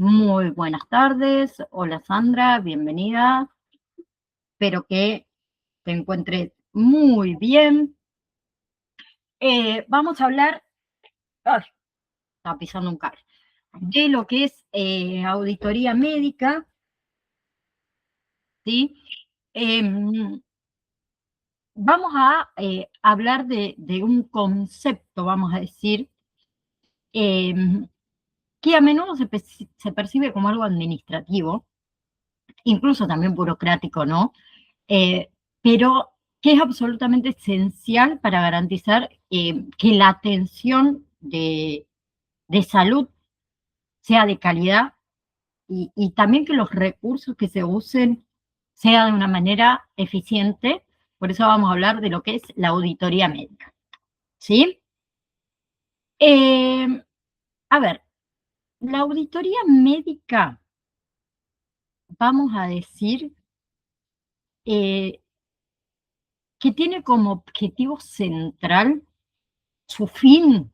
Muy buenas tardes. Hola Sandra, bienvenida. Espero que te encuentres muy bien. Vamos a hablar, ay, estaba pisando un cable, de lo que es auditoría médica, ¿sí? Vamos a hablar de un concepto, vamos a decir, em, que a menudo se percibe como algo administrativo, incluso también burocrático, ¿no? Eh, pero que es absolutamente esencial para garantizar que la atención de salud sea de calidad y también que los recursos que se usen sea de una manera eficiente. Por eso vamos a hablar de lo que es la auditoría médica, ¿sí? Eh, a ver, la auditoría médica, vamos a decir, eh, que tiene como objetivo central su fin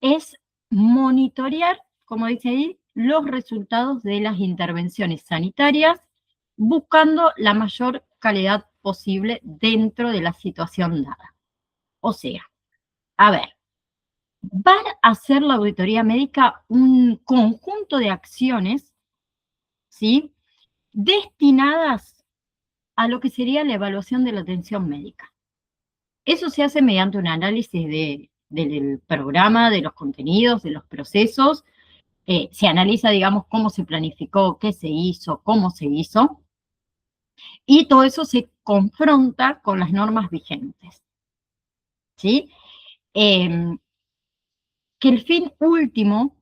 es monitorear, como dice ahí, los resultados de las intervenciones sanitarias, buscando la mayor calidad posible dentro de la situación dada. O sea, a ver, va a hacer la auditoría médica un conjunto de acciones, ¿sí? Destinadas a lo que sería la evaluación de la atención médica. Eso se hace mediante un análisis del programa, de los contenidos, de los procesos. Se analiza, digamos, cómo se planificó, qué se hizo, cómo se hizo, y todo eso se confronta con las normas vigentes, ¿sí? Eh, que el fin último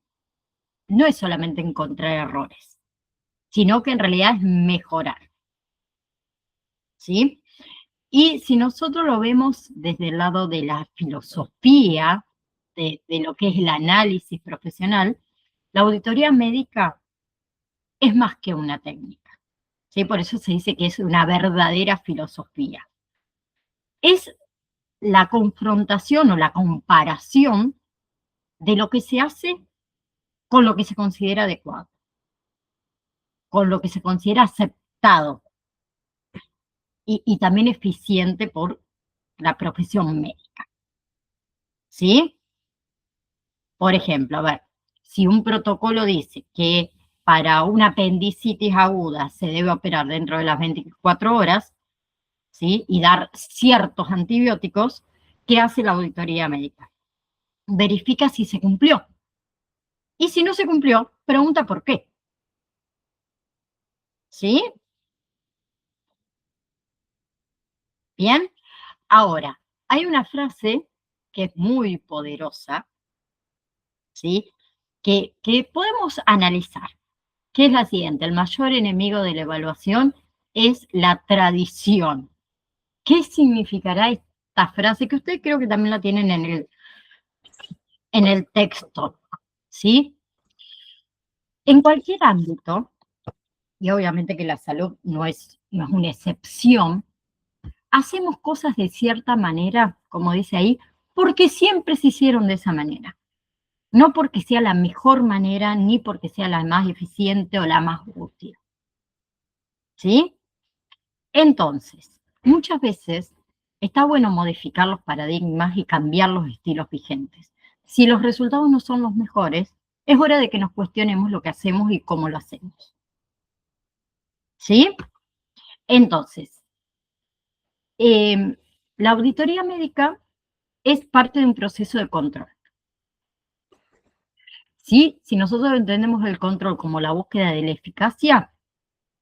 no es solamente encontrar errores, sino que en realidad es mejorar, ¿sí? Y si nosotros lo vemos desde el lado de la filosofía, de lo que es el análisis profesional, la auditoría médica es más que una técnica, ¿sí? Por eso se dice que es una verdadera filosofía. Es la confrontación o la comparación de lo que se hace con lo que se considera adecuado, con lo que se considera aceptado y también eficiente por la profesión médica, ¿sí? Por ejemplo, a ver, si un protocolo dice que para una apendicitis aguda se debe operar dentro de las 24 horas, ¿sí? Y dar ciertos antibióticos, ¿qué hace la auditoría médica? Verifica si se cumplió. Y si no se cumplió, pregunta por qué. ¿Sí? Bien. Ahora, hay una frase que es muy poderosa, ¿sí? Que podemos analizar, que es la siguiente: el mayor enemigo de la evaluación es la tradición. ¿Qué significará esta frase? Que ustedes creo que también la tienen en el texto, ¿sí? En cualquier ámbito, y obviamente que la salud no es una excepción, hacemos cosas de cierta manera, como dice ahí, porque siempre se hicieron de esa manera. No porque sea la mejor manera, ni porque sea la más eficiente o la más útil. ¿Sí? Entonces, muchas veces está bueno modificar los paradigmas y cambiar los estilos vigentes. Si los resultados no son los mejores, es hora de que nos cuestionemos lo que hacemos y cómo lo hacemos. ¿Sí? Entonces, la auditoría médica es parte de un proceso de control. ¿Sí? Si nosotros entendemos el control como la búsqueda de la eficacia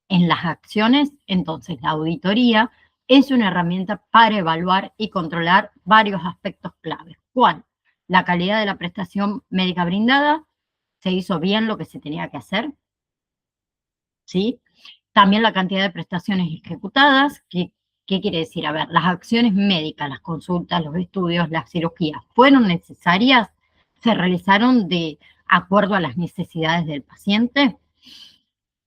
en las acciones, entonces la auditoría es una herramienta para evaluar y controlar varios aspectos claves. ¿Cuál? La calidad de la prestación médica brindada, se hizo bien lo que se tenía que hacer, ¿sí? También la cantidad de prestaciones ejecutadas. ¿Qué quiere decir? A ver, las acciones médicas, las consultas, los estudios, las cirugías, ¿fueron necesarias? ¿Se realizaron de acuerdo a las necesidades del paciente?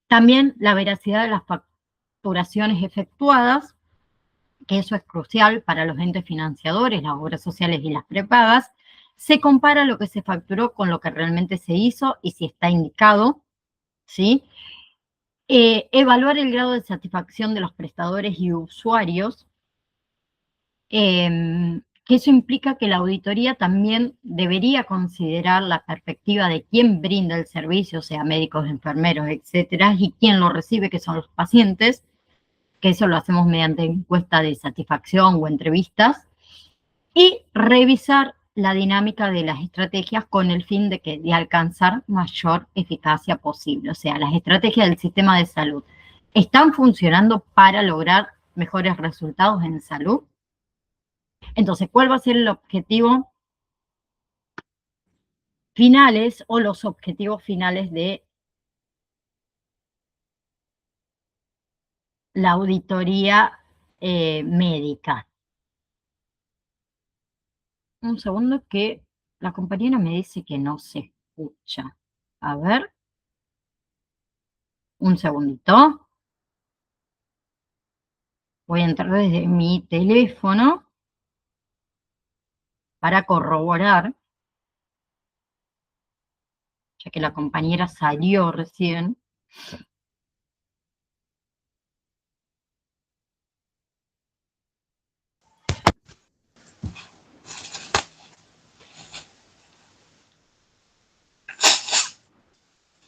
También la veracidad de las facturaciones efectuadas, que eso es crucial para los entes financiadores, las obras sociales y las prepagas. se compara lo que se facturó con lo que realmente se hizo y si está indicado, ¿sí? Evaluar el grado de satisfacción de los prestadores y usuarios, que eso implica que la auditoría también debería considerar la perspectiva de quién brinda el servicio, o sea, médicos, enfermeros, etcétera, y quién lo recibe, que son los pacientes, que eso lo hacemos mediante encuesta de satisfacción o entrevistas, y revisar la dinámica de las estrategias con el fin de alcanzar mayor eficacia posible. O sea, las estrategias del sistema de salud están funcionando para lograr mejores resultados en salud. Entonces, ¿cuál va a ser el objetivo finales o los objetivos finales de la auditoría médica? Un segundo que la compañera me dice que no se escucha. A ver, un segundito. Voy a entrar desde mi teléfono para corroborar, ya que la compañera salió recién.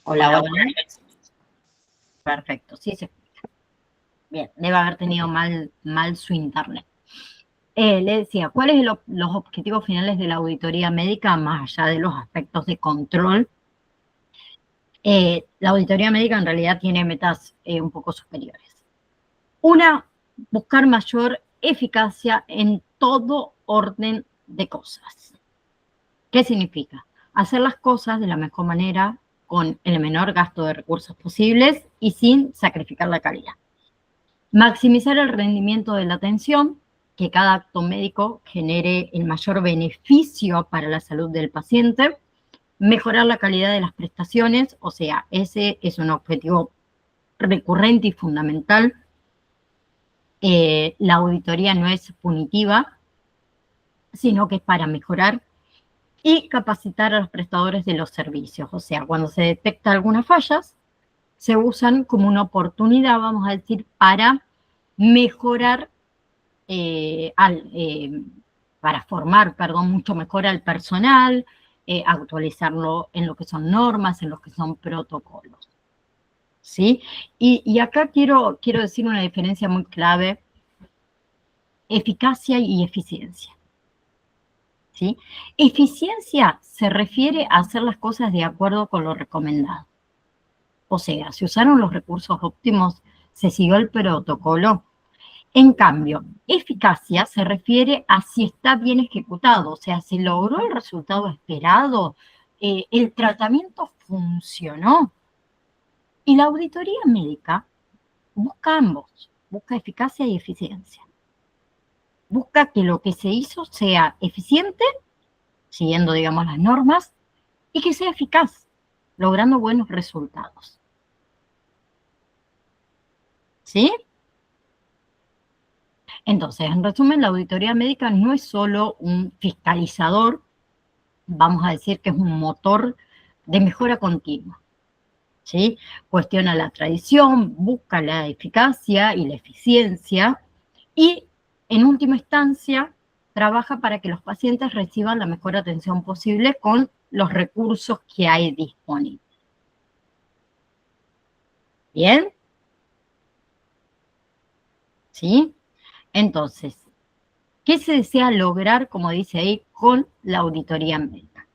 Hola, hola. Perfecto, sí se escucha. Bien, debe haber tenido mal su internet. Le decía, ¿cuáles son los objetivos finales de la auditoría médica, más allá de los aspectos de control? La auditoría médica en realidad tiene metas un poco superiores. Una, buscar mayor eficacia en todo orden de cosas. ¿Qué significa? Hacer las cosas de la mejor manera, con el menor gasto de recursos posibles y sin sacrificar la calidad. Maximizar el rendimiento de la atención, que cada acto médico genere el mayor beneficio para la salud del paciente. Mejorar la calidad de las prestaciones, o sea, ese es un objetivo recurrente y fundamental. La auditoría no es punitiva, sino que es para mejorar. Y capacitar a los prestadores de los servicios, o sea, cuando se detecta algunas fallas, se usan como una oportunidad, vamos a decir, para mejorar, para formar, mucho mejor al personal, actualizarlo en lo que son normas, en lo que son protocolos, ¿sí? Y acá quiero decir una diferencia muy clave: eficacia y eficiencia, ¿sí? Eficiencia se refiere a hacer las cosas de acuerdo con lo recomendado. O sea, se usaron los recursos óptimos, se siguió el protocolo. En cambio, eficacia se refiere a si está bien ejecutado, o sea, si logró el resultado esperado, el tratamiento funcionó. Y la auditoría médica busca ambos, busca eficacia y eficiencia. Busca que lo que se hizo sea eficiente, siguiendo, digamos, las normas, y que sea eficaz, logrando buenos resultados. ¿Sí? Entonces, en resumen, la auditoría médica no es solo un fiscalizador, vamos a decir que es un motor de mejora continua, ¿sí? Cuestiona la tradición, busca la eficacia y la eficiencia y, en última instancia, trabaja para que los pacientes reciban la mejor atención posible con los recursos que hay disponibles. ¿Bien? ¿Sí? Entonces, ¿qué se desea lograr, como dice ahí, con la auditoría médica?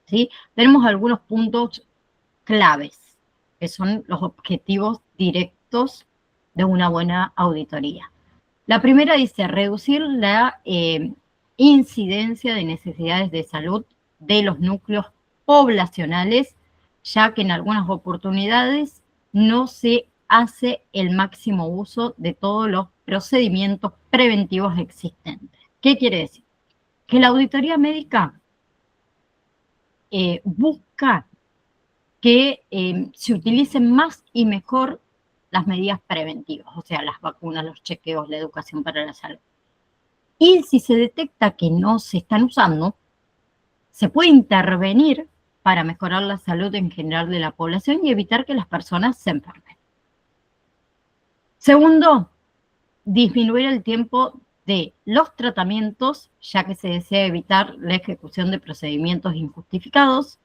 ¿Sí? Tenemos algunos puntos claves, que son los objetivos directos de una buena auditoría. La primera dice reducir la incidencia de necesidades de salud de los núcleos poblacionales, ya que en algunas oportunidades no se hace el máximo uso de todos los procedimientos preventivos existentes. ¿Qué quiere decir? Que la auditoría médica busca que se utilicen más y mejor las medidas preventivas, o sea, las vacunas, los chequeos, la educación para la salud. Y si se detecta que no se están usando, se puede intervenir para mejorar la salud en general de la población y evitar que las personas se enfermen. Segundo, disminuir el tiempo de los tratamientos, ya que se desea evitar la ejecución de procedimientos injustificados.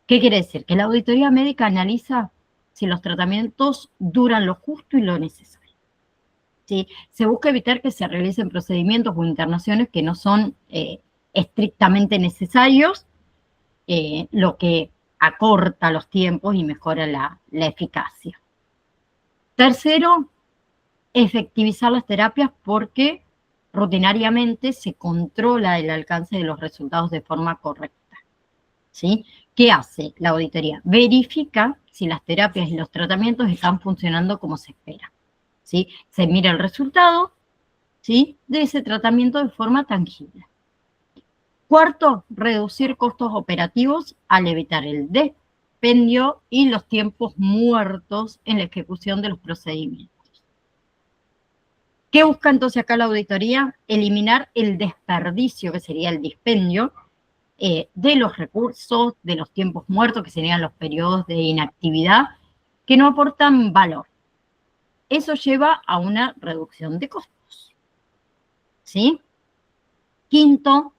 ¿Qué quiere decir? Que la auditoría médica analiza si los tratamientos duran lo justo y lo necesario. ¿Sí? Se busca evitar que se realicen procedimientos o internaciones que no son estrictamente necesarios, lo que acorta los tiempos y mejora la eficacia. Tercero, efectivizar las terapias porque rutinariamente se controla el alcance de los resultados de forma correcta. ¿Sí? ¿Qué hace la auditoría? Verifica si las terapias y los tratamientos están funcionando como se espera. ¿Sí? Se mira el resultado, ¿sí?, de ese tratamiento de forma tangible. Cuarto, reducir costos operativos al evitar el dispendio y los tiempos muertos en la ejecución de los procedimientos. ¿Qué busca entonces acá la auditoría? Eliminar el desperdicio, que sería el dispendio, de los recursos, de los tiempos muertos, que serían los periodos de inactividad, que no aportan valor. Eso lleva a una reducción de costos. ¿Sí? Quinto,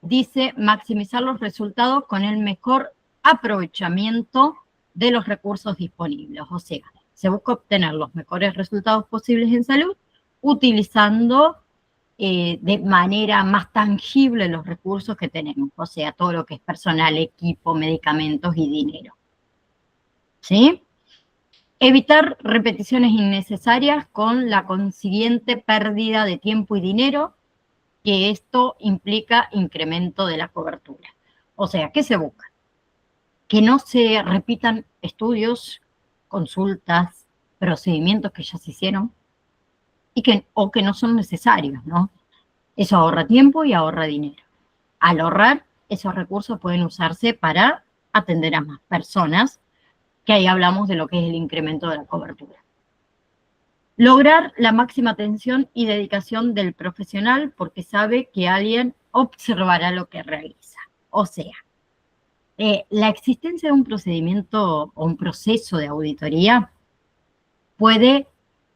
dice maximizar los resultados con el mejor aprovechamiento de los recursos disponibles. O sea, se busca obtener los mejores resultados posibles en salud utilizando de manera más tangible los recursos que tenemos, o sea, todo lo que es personal, equipo, medicamentos y dinero. ¿Sí? Evitar repeticiones innecesarias con la consiguiente pérdida de tiempo y dinero, que esto implica incremento de la cobertura. O sea, ¿qué se busca? Que no se repitan estudios, consultas, procedimientos que ya se hicieron o que no son necesarios, ¿no? Eso ahorra tiempo y ahorra dinero. Al ahorrar, esos recursos pueden usarse para atender a más personas, que ahí hablamos de lo que es el incremento de la cobertura. Lograr la máxima atención y dedicación del profesional porque sabe que alguien observará lo que realiza. O sea, la existencia de un procedimiento o un proceso de auditoría puede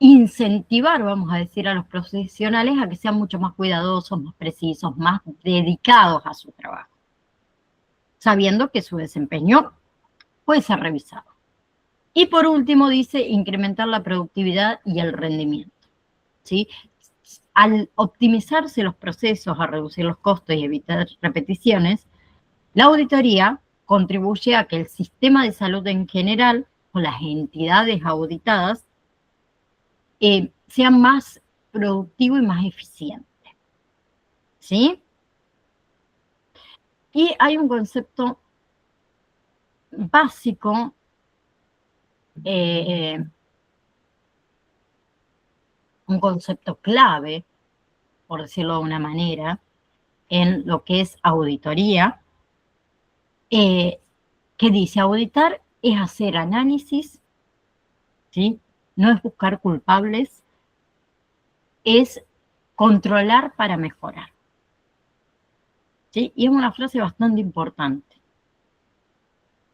incentivar, vamos a decir, a los profesionales a que sean mucho más cuidadosos, más precisos, más dedicados a su trabajo, sabiendo que su desempeño puede ser revisado. Y por último dice incrementar la productividad y el rendimiento. ¿Sí? Al optimizarse los procesos, a reducir los costos y evitar repeticiones, la auditoría contribuye a que el sistema de salud en general o las entidades auditadas sea más productivo y más eficiente. ¿Sí? Y hay un concepto básico un concepto clave, por decirlo de una manera, en lo que es auditoría, que dice auditar es hacer análisis, ¿sí? No es buscar culpables, es controlar para mejorar. ¿Sí? Y es una frase bastante importante.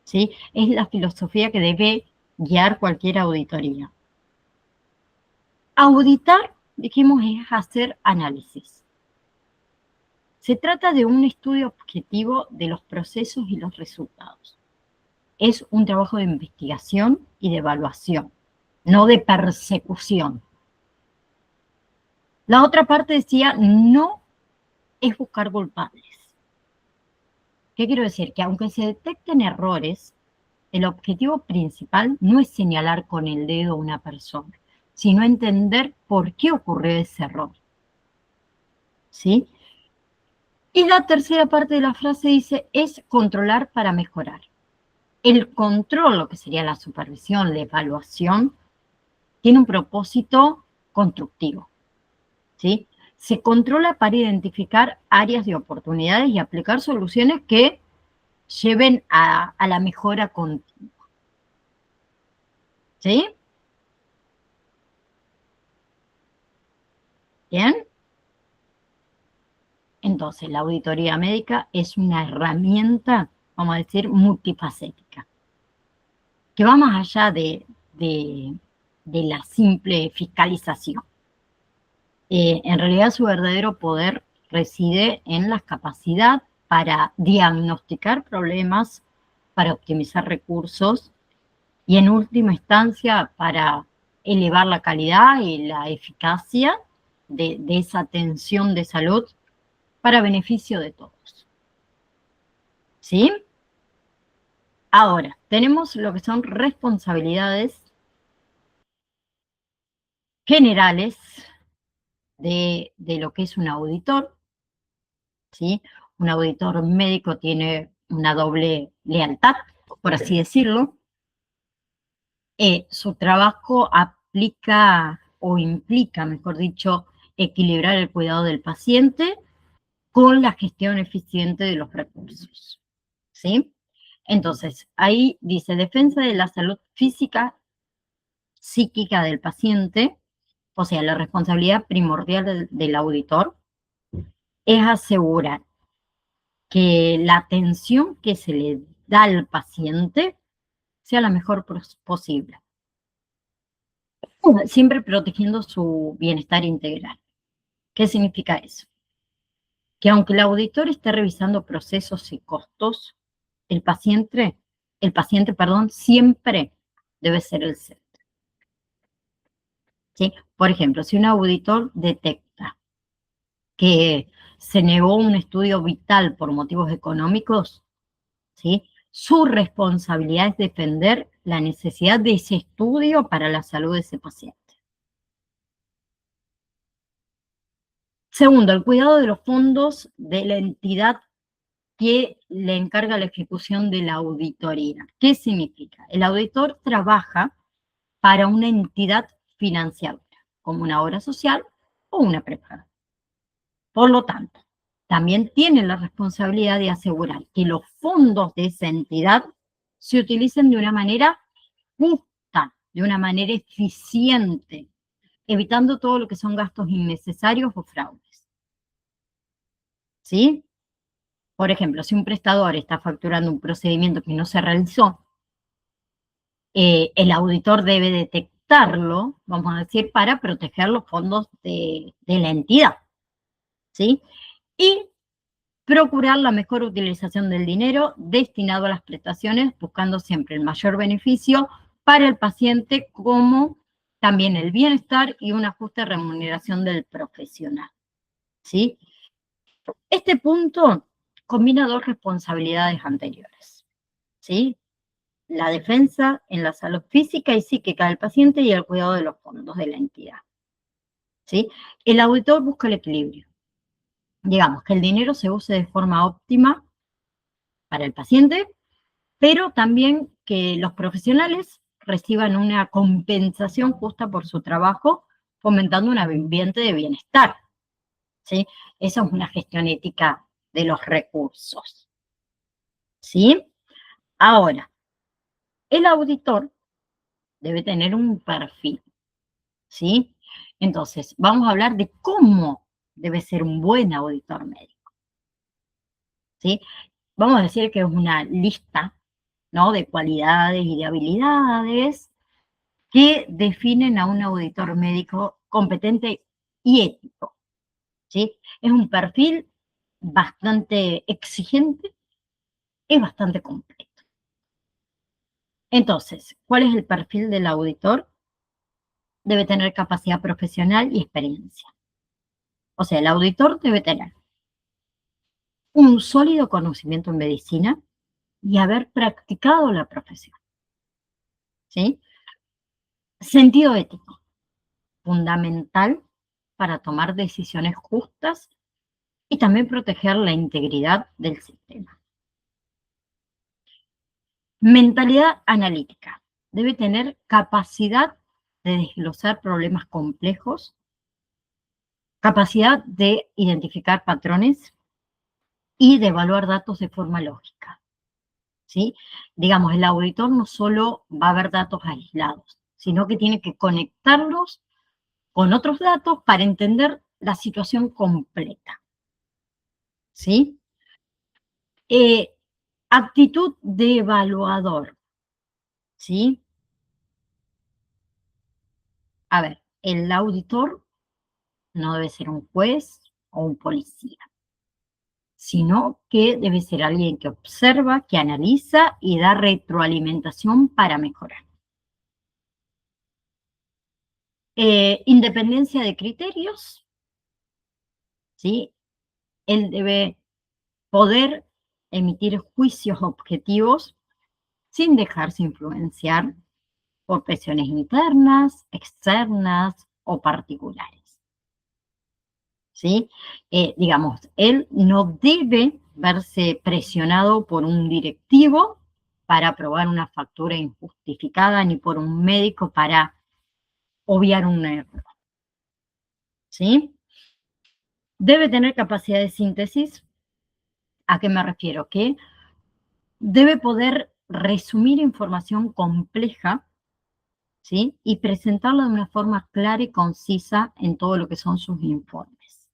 ¿Sí? Es la filosofía que debe guiar cualquier auditoría. Auditar, dijimos, es hacer análisis. Se trata de un estudio objetivo de los procesos y los resultados. Es un trabajo de investigación y de evaluación, no de persecución. La otra parte decía, no es buscar culpables. ¿Qué quiero decir? Que aunque se detecten errores, el objetivo principal no es señalar con el dedo a una persona, sino entender por qué ocurrió ese error. ¿Sí? Y la tercera parte de la frase dice, es controlar para mejorar. El control, lo que sería la supervisión, la evaluación, tiene un propósito constructivo, ¿sí? Se controla para identificar áreas de oportunidades y aplicar soluciones que lleven a la mejora continua, ¿sí? ¿Bien? Entonces, la auditoría médica es una herramienta, vamos a decir, multifacética, que va más allá de la simple fiscalización. En realidad, su verdadero poder reside en la capacidad para diagnosticar problemas, para optimizar recursos y, en última instancia, para elevar la calidad y la eficacia de esa atención de salud para beneficio de todos. ¿Sí? Ahora, tenemos lo que son responsabilidades generales de lo que es un auditor, ¿sí? Un auditor médico tiene una doble lealtad, por así decirlo. Su trabajo aplica o implica, mejor dicho, equilibrar el cuidado del paciente con la gestión eficiente de los recursos, ¿sí? Entonces, ahí dice defensa de la salud física, psíquica del paciente, o sea, la responsabilidad primordial del auditor es asegurar que la atención que se le da al paciente sea la mejor posible, siempre protegiendo su bienestar integral. ¿Qué significa eso? Que aunque el auditor esté revisando procesos y costos, el paciente, siempre debe ser el centro, ¿sí? Por ejemplo, si un auditor detecta que se negó un estudio vital por motivos económicos, ¿sí? Su responsabilidad es defender la necesidad de ese estudio para la salud de ese paciente. Segundo, el cuidado de los fondos de la entidad que le encarga la ejecución de la auditoría. ¿Qué significa? El auditor trabaja para una entidad financiadora, como una obra social o una prepaga. Por lo tanto, también tiene la responsabilidad de asegurar que los fondos de esa entidad se utilicen de una manera justa, de una manera eficiente, evitando todo lo que son gastos innecesarios o fraudes. ¿Sí? Por ejemplo, si un prestador está facturando un procedimiento que no se realizó, el auditor debe detectarlo, vamos a decir, para proteger los fondos de la entidad, ¿sí? Y procurar la mejor utilización del dinero destinado a las prestaciones, buscando siempre el mayor beneficio para el paciente, como también el bienestar y una justa remuneración del profesional, ¿sí? Este punto combina dos responsabilidades anteriores, ¿sí? La defensa en la salud física y psíquica del paciente y el cuidado de los fondos de la entidad, ¿sí? El auditor busca el equilibrio. Digamos, que el dinero se use de forma óptima para el paciente, pero también que los profesionales reciban una compensación justa por su trabajo, fomentando un ambiente de bienestar, ¿sí? Esa es una gestión ética de los recursos, ¿sí? Ahora, el auditor debe tener un perfil, ¿sí? Entonces, vamos a hablar de cómo debe ser un buen auditor médico, ¿sí? Vamos a decir que es una lista, ¿no?, de cualidades y de habilidades que definen a un auditor médico competente y ético, ¿sí? Es un perfil bastante exigente y bastante completo. Entonces, ¿cuál es el perfil del auditor? Debe tener capacidad profesional y experiencia. O sea, el auditor debe tener un sólido conocimiento en medicina y haber practicado la profesión, ¿sí? Sentido ético, fundamental para tomar decisiones justas y también proteger la integridad del sistema. Mentalidad analítica. Debe tener capacidad de desglosar problemas complejos, capacidad de identificar patrones y de evaluar datos de forma lógica, ¿sí? Digamos, el auditor no solo va a ver datos aislados, sino que tiene que conectarlos con otros datos para entender la situación completa. ¿sí? Eh, Actitud de evaluador, ¿sí? A ver, el auditor no debe ser un juez o un policía, sino que debe ser alguien que observa, que analiza y da retroalimentación para mejorar. Independencia de criterios, ¿sí? Él debe poder emitir juicios objetivos sin dejarse influenciar por presiones internas, externas o particulares, ¿sí? Digamos, él no debe verse presionado por un directivo para aprobar una factura injustificada ni por un médico para obviar un error, ¿sí? Debe tener capacidad de síntesis. ¿A qué me refiero? Que debe poder resumir información compleja, ¿sí? Y presentarla de una forma clara y concisa en todo lo que son sus informes.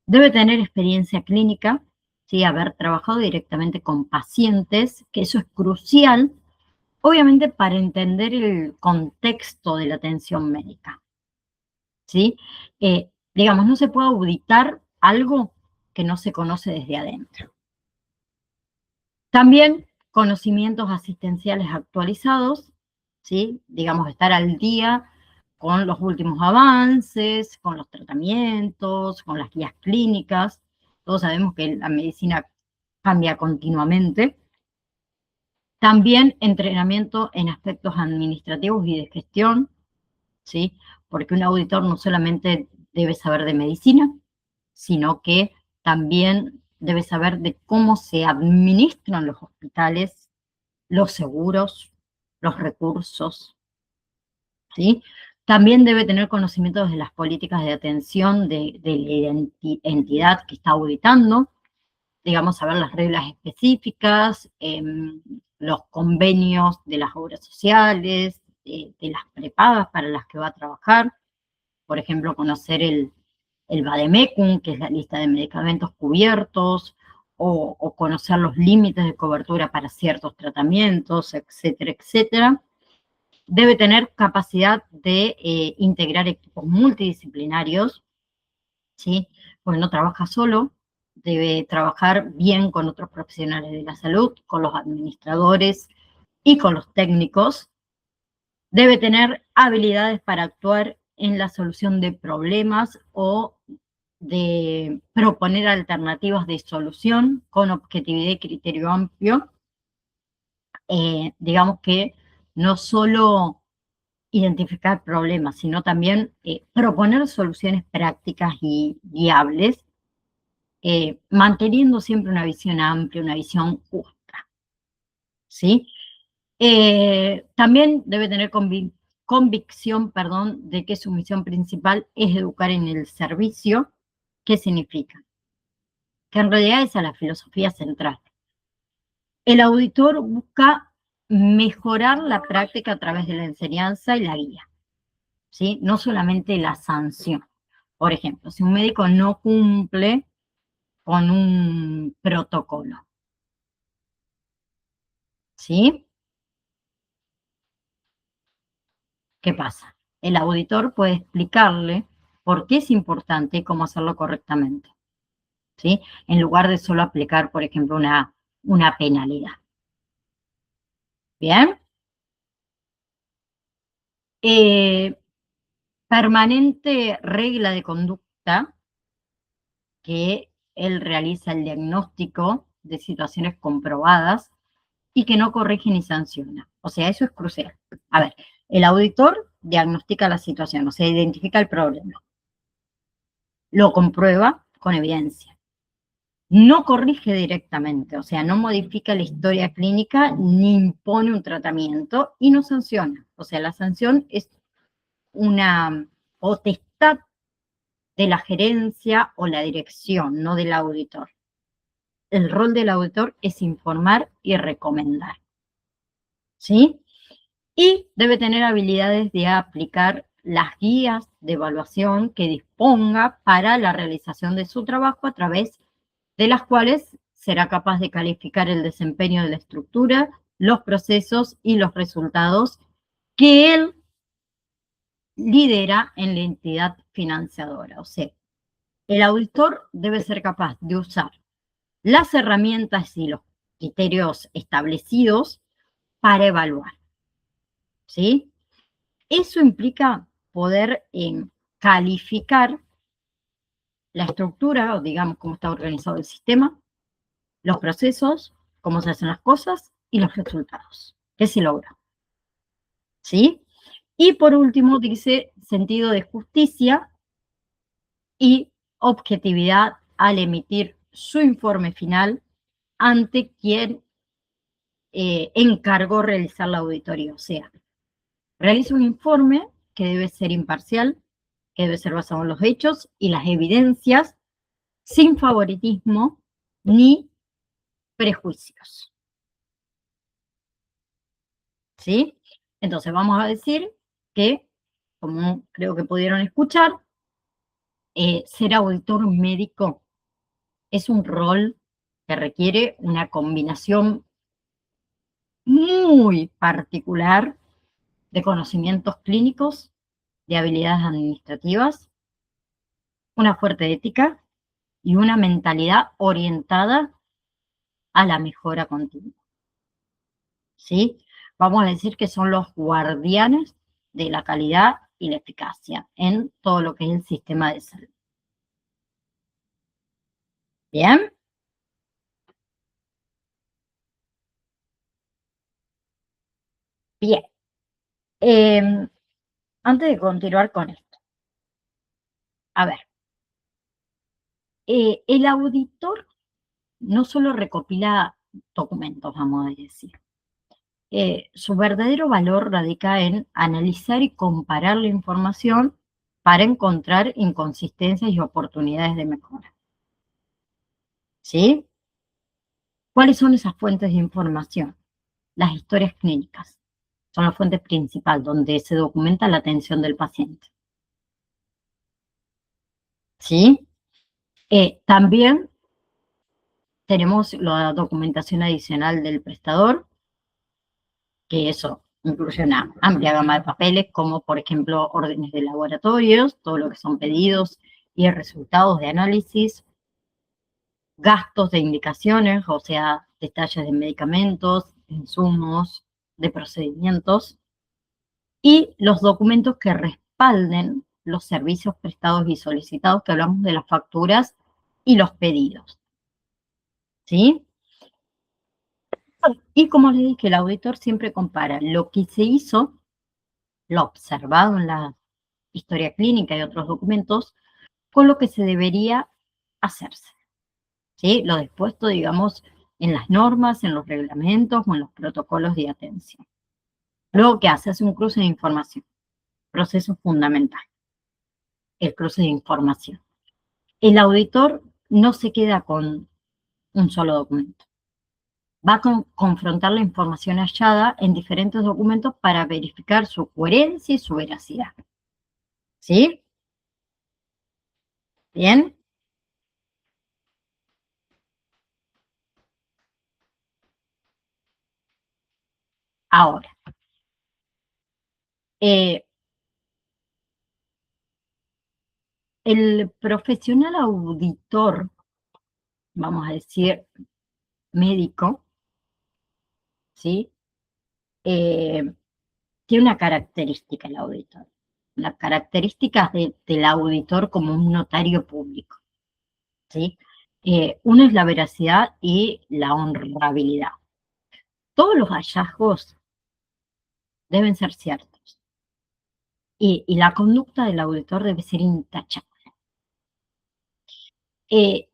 Debe tener experiencia clínica, ¿sí? Haber trabajado directamente con pacientes, que eso es crucial, obviamente para entender el contexto de la atención médica, ¿sí? Digamos, no se puede auditar algo que no se conoce desde adentro. También conocimientos asistenciales actualizados, ¿sí? Digamos, estar al día con los últimos avances, con los tratamientos, con las guías clínicas. Todos sabemos que la medicina cambia continuamente. También entrenamiento en aspectos administrativos y de gestión, ¿sí? Porque un auditor no solamente debe saber de medicina, sino que también debe saber de cómo se administran los hospitales, los seguros, los recursos, ¿sí? También debe tener conocimientos de las políticas de atención de la entidad que está auditando, digamos, saber las reglas específicas, los convenios de las obras sociales, de las prepagas para las que va a trabajar, por ejemplo, conocer el Vademecum, que es la lista de medicamentos cubiertos, o conocer los límites de cobertura para ciertos tratamientos, etcétera, etcétera. Debe tener capacidad de integrar equipos multidisciplinarios, ¿sí? Porque no trabaja solo, debe trabajar bien con otros profesionales de la salud, con los administradores y con los técnicos. Debe tener habilidades para actuar en la solución de problemas o de proponer alternativas de solución con objetividad y criterio amplio. Digamos que no solo identificar problemas, sino también proponer soluciones prácticas y viables, manteniendo siempre una visión amplia, una visión justa, ¿sí? También debe tener convicción, perdón, de que su misión principal es educar en el servicio. ¿Qué significa? Que en realidad esa es la filosofía central. El auditor busca mejorar la práctica a través de la enseñanza y la guía, ¿sí? No solamente la sanción. Por ejemplo, si un médico no cumple con un protocolo, ¿sí? ¿Qué pasa? El auditor puede explicarle por qué es importante y cómo hacerlo correctamente, ¿sí? En lugar de solo aplicar, por ejemplo, una penalidad. ¿Bien? Permanente regla de conducta que él realiza el diagnóstico de situaciones comprobadas y que no corrige ni sanciona. O sea, eso es crucial. A ver, el auditor diagnostica la situación, o sea, identifica el problema, lo comprueba con evidencia. No corrige directamente, o sea, no modifica la historia clínica ni impone un tratamiento y no sanciona. O sea, la sanción es una potestad de la gerencia o la dirección, no del auditor. El rol del auditor es informar y recomendar, ¿sí? Y debe tener habilidades de aplicar las guías de evaluación que disponga para la realización de su trabajo a través de las cuales será capaz de calificar el desempeño de la estructura, los procesos y los resultados que él lidera en la entidad financiadora. O sea, el auditor debe ser capaz de usar las herramientas y los criterios establecidos para evaluar, ¿sí? Eso implica poder calificar la estructura, o digamos cómo está organizado el sistema, los procesos, cómo se hacen las cosas y los resultados que se logran, ¿sí? Y por último dice sentido de justicia y objetividad al emitir su informe final ante quien encargó realizar la auditoría. O sea, realiza un informe que debe ser imparcial, que debe ser basado en los hechos y las evidencias, sin favoritismo ni prejuicios. ¿Sí? Entonces vamos a decir que, como creo que pudieron escuchar, ser auditor médico es un rol que requiere una combinación muy particular de conocimientos clínicos, de habilidades administrativas, una fuerte ética y una mentalidad orientada a la mejora continua. ¿Sí? Vamos a decir que son los guardianes de la calidad y la eficacia en todo lo que es el sistema de salud. ¿Bien? Bien. Antes de continuar con esto, a ver, el auditor no solo recopila documentos, vamos a decir. Su verdadero valor radica en analizar y comparar la información para encontrar inconsistencias y oportunidades de mejora. ¿Sí? ¿Cuáles son esas fuentes de información? Las historias clínicas. Son la fuente principal donde se documenta la atención del paciente. ¿Sí? También tenemos la documentación adicional del prestador, que eso incluye una amplia gama de papeles, como por ejemplo órdenes de laboratorios, todo lo que son pedidos y resultados de análisis, gastos de indicaciones, o sea, detalles de medicamentos, insumos, de procedimientos, y los documentos que respalden los servicios prestados y solicitados, que hablamos de las facturas y los pedidos. ¿Sí? Y como les dije, el auditor siempre compara lo que se hizo, lo observado en la historia clínica y otros documentos, con lo que se debería hacerse. ¿Sí? Lo dispuesto, digamos, en las normas, en los reglamentos o en los protocolos de atención. Luego, ¿qué hace? Hace un cruce de información. Proceso fundamental, el cruce de información. El auditor no se queda con un solo documento. Va a confrontar la información hallada en diferentes documentos para verificar su coherencia y su veracidad. ¿Sí? ¿Bien? Ahora, eh, el profesional auditor, vamos a decir médico, ¿sí? Tiene una característica el auditor. Las características del auditor como un notario público, ¿sí? Una es la veracidad y la honrabilidad. Todos los hallazgos deben ser ciertos. Y la conducta del auditor debe ser intachable.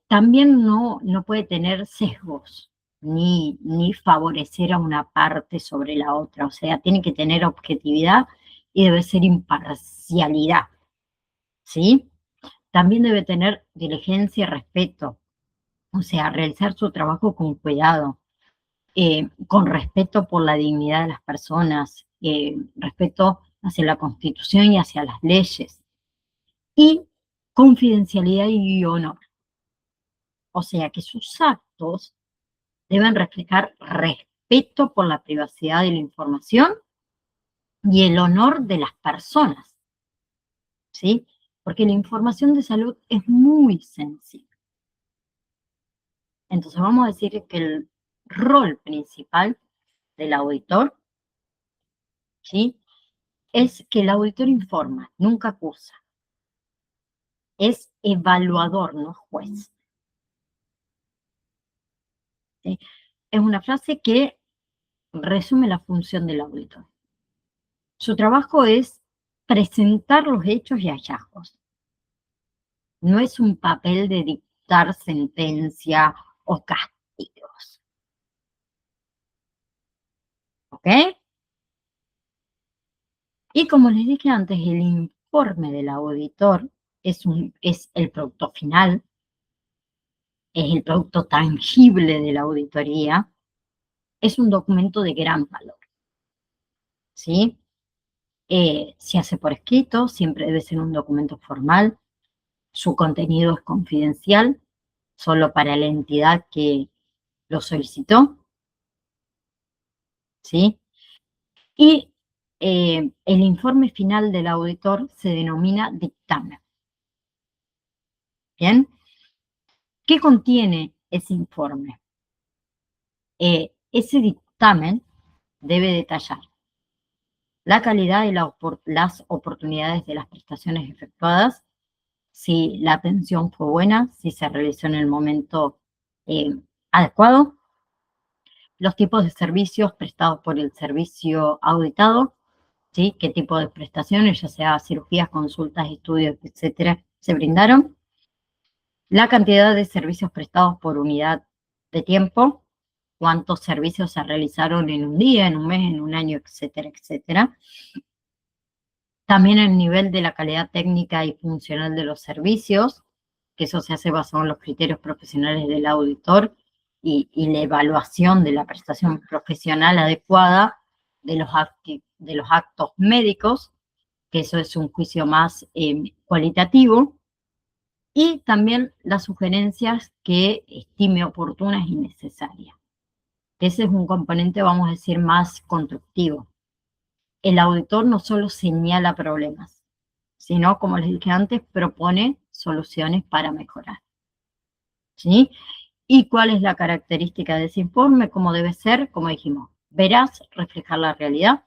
También no puede tener sesgos, ni favorecer a una parte sobre la otra. O sea, tiene que tener objetividad y debe ser imparcialidad, ¿sí? También debe tener diligencia y respeto. O sea, realizar su trabajo con cuidado, con respeto por la dignidad de las personas, respeto hacia la Constitución y hacia las leyes, y confidencialidad y honor. O sea que sus actos deben reflejar respeto por la privacidad de la información y el honor de las personas, ¿sí? Porque la información de salud es muy sensible. Entonces vamos a decir que el rol principal del auditor, ¿sí? Es que el auditor informa, nunca acusa. Es evaluador, no juez. ¿Sí? Es una frase que resume la función del auditor. Su trabajo es presentar los hechos y hallazgos. No es un papel de dictar sentencia o castigos. ¿Ok? Y como les dije antes, el informe del auditor es el producto final, es el producto tangible de la auditoría, es un documento de gran valor, ¿sí? Se hace por escrito, siempre debe ser un documento formal, su contenido es confidencial, solo para la entidad que lo solicitó, ¿sí? Y el informe final del auditor se denomina dictamen. ¿Bien? ¿Qué contiene ese informe? Ese dictamen debe detallar la calidad y las oportunidades de las prestaciones efectuadas, si la atención fue buena, si se realizó en el momento adecuado, los tipos de servicios prestados por el servicio auditado, ¿sí? Qué tipo de prestaciones, ya sea cirugías, consultas, estudios, etcétera, se brindaron, la cantidad de servicios prestados por unidad de tiempo, cuántos servicios se realizaron en un día, en un mes, en un año, etcétera, etcétera. También el nivel de la calidad técnica y funcional de los servicios, que eso se hace basado en los criterios profesionales del auditor y la evaluación de la prestación profesional adecuada de los actos médicos, que eso es un juicio más cualitativo, y también las sugerencias que estime oportunas y necesarias. Ese es un componente, vamos a decir, más constructivo. El auditor no solo señala problemas, sino, como les dije antes, propone soluciones para mejorar, ¿sí? ¿Y cuál es la característica de ese informe? ¿Cómo debe ser? Como dijimos, veraz, reflejar la realidad,